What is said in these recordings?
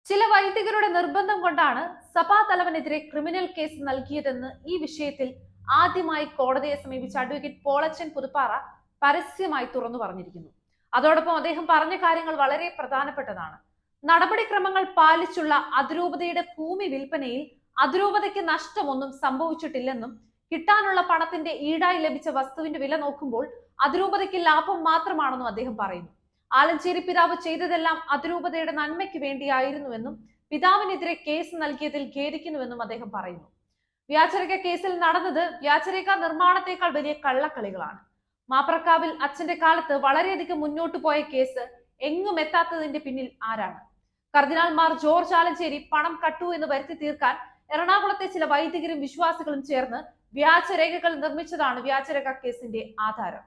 ചില വൈദികരുടെ നിർബന്ധം കൊണ്ടാണ് സഭാ തലവനെതിരെ ക്രിമിനൽ കേസ് നൽകിയതെന്ന് ഈ വിഷയത്തിൽ ആദ്യമായി കോടതിയെ സമീപിച്ച അഡ്വക്കേറ്റ് പോളച്ചൻ പുതുപ്പാറ പരസ്യമായി തുറന്നു പറഞ്ഞിരിക്കുന്നു. അതോടൊപ്പം അദ്ദേഹം പറഞ്ഞ കാര്യങ്ങൾ വളരെ പ്രധാനപ്പെട്ടതാണ്. നടപടിക്രമങ്ങൾ പാലിച്ചുള്ള അതിരൂപതയുടെ ഭൂമി വിൽപ്പനയിൽ അതിരൂപതയ്ക്ക് നഷ്ടമൊന്നും സംഭവിച്ചിട്ടില്ലെന്നും കിട്ടാനുള്ള പണത്തിന്റെ ഈടായി ലഭിച്ച വസ്തുവിന്റെ വില നോക്കുമ്പോൾ അതിരൂപതയ്ക്ക് ലാഭം മാത്രമാണെന്നും അദ്ദേഹം പറയുന്നു. ആലഞ്ചേരി പിതാവ് ചെയ്തതെല്ലാം അതിരൂപതയുടെ നന്മയ്ക്ക് വേണ്ടിയായിരുന്നുവെന്നും പിതാവിനെതിരെ കേസ് നൽകിയതിൽ ഖേദിക്കുന്നുവെന്നും അദ്ദേഹം പറയുന്നു. വ്യാജരേഖ കേസിൽ നടന്നത് വ്യാജരേഖ നിർമ്മാണത്തെക്കാൾ വലിയ കള്ളക്കളികളാണ്. മാപ്രക്കാവിൽ അച്ഛന്റെ കാലത്ത് വളരെയധികം മുന്നോട്ടു പോയ കേസ് എങ്ങും എത്താത്തതിന്റെ പിന്നിൽ ആരാണ്? കർദിനാൾ മാർ ജോർജ് ആലഞ്ചേരി പണം കട്ടു എന്ന് വരുത്തി തീർക്കാൻ എറണാകുളത്തെ ചില വൈദികരും വിശ്വാസികളും ചേർന്ന് വ്യാജരേഖകൾ നിർമ്മിച്ചതാണ് വ്യാജരേഖ കേസിന്റെ ആധാരം.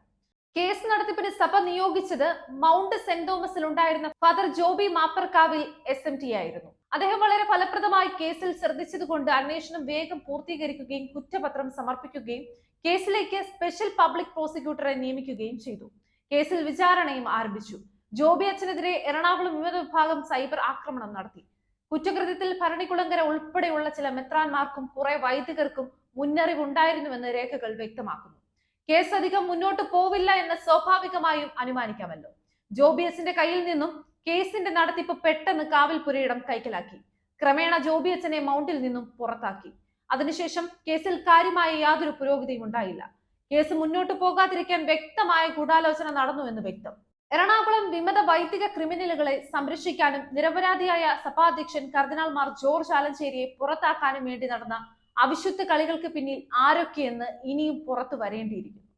കേസ് നടത്തിപ്പിന് സഭ നിയോഗിച്ചത് മൗണ്ട് സെന്റ് തോമസിൽ ഉണ്ടായിരുന്ന ഫാദർ ജോബി മാപ്പർക്കാവിൽ SMT ആയിരുന്നു. അദ്ദേഹം വളരെ ഫലപ്രദമായി കേസിൽ ശ്രദ്ധിച്ചതുകൊണ്ട് അന്വേഷണം വേഗം പൂർത്തീകരിക്കുകയും കുറ്റപത്രം സമർപ്പിക്കുകയും കേസിലേക്ക് സ്പെഷ്യൽ പബ്ലിക് പ്രോസിക്യൂട്ടറെ നിയമിക്കുകയും ചെയ്തു. കേസിൽ വിചാരണയും ആരംഭിച്ചു. ജോബി അച്ഛനെതിരെ എറണാകുളം വിമത വിഭാഗം സൈബർ ആക്രമണം നടത്തി. കുറ്റകൃത്യത്തിൽ ഭരണികുളങ്കര ഉൾപ്പെടെയുള്ള ചില മെത്രാന്മാർക്കും കുറെ വൈദികർക്കും മുന്നറിവുണ്ടായിരുന്നുവെന്ന് രേഖകൾ വ്യക്തമാക്കുന്നു. കേസ് അധികം മുന്നോട്ട് പോവില്ല എന്ന് സ്വാഭാവികമായും അനുമാനിക്കാമല്ലോ. ജോബി അച്ഛന്റെ കയ്യിൽ നിന്നും കേസിന്റെ നടത്തിപ്പ് പെട്ടെന്ന് കാവൽപുരയിടം കൈക്കലാക്കി. ക്രമേണ ജോബി അച്ഛനെ മൗണ്ടിൽ നിന്നും പുറത്താക്കി. അതിനുശേഷം കേസിൽ കാര്യമായ യാതൊരു പുരോഗതിയും ഉണ്ടായില്ല. കേസ് മുന്നോട്ട് പോകാതിരിക്കാൻ വ്യക്തമായ ഗൂഢാലോചന നടന്നു എന്ന് വ്യക്തം. എറണാകുളം വിമത വൈദിക ക്രിമിനലുകളെ സംരക്ഷിക്കാനും നിരപരാധിയായ സഭാധ്യക്ഷൻ കർദിനാൾ മാർ ജോർജ് ആലഞ്ചേരിയെ പുറത്താക്കാനും വേണ്ടി നടന്ന അവിശുദ്ധ കളികൾക്ക് പിന്നിൽ ആരൊക്കെയെന്ന് ഇനിയും പുറത്തു വരേണ്ടിയിരിക്കുന്നു.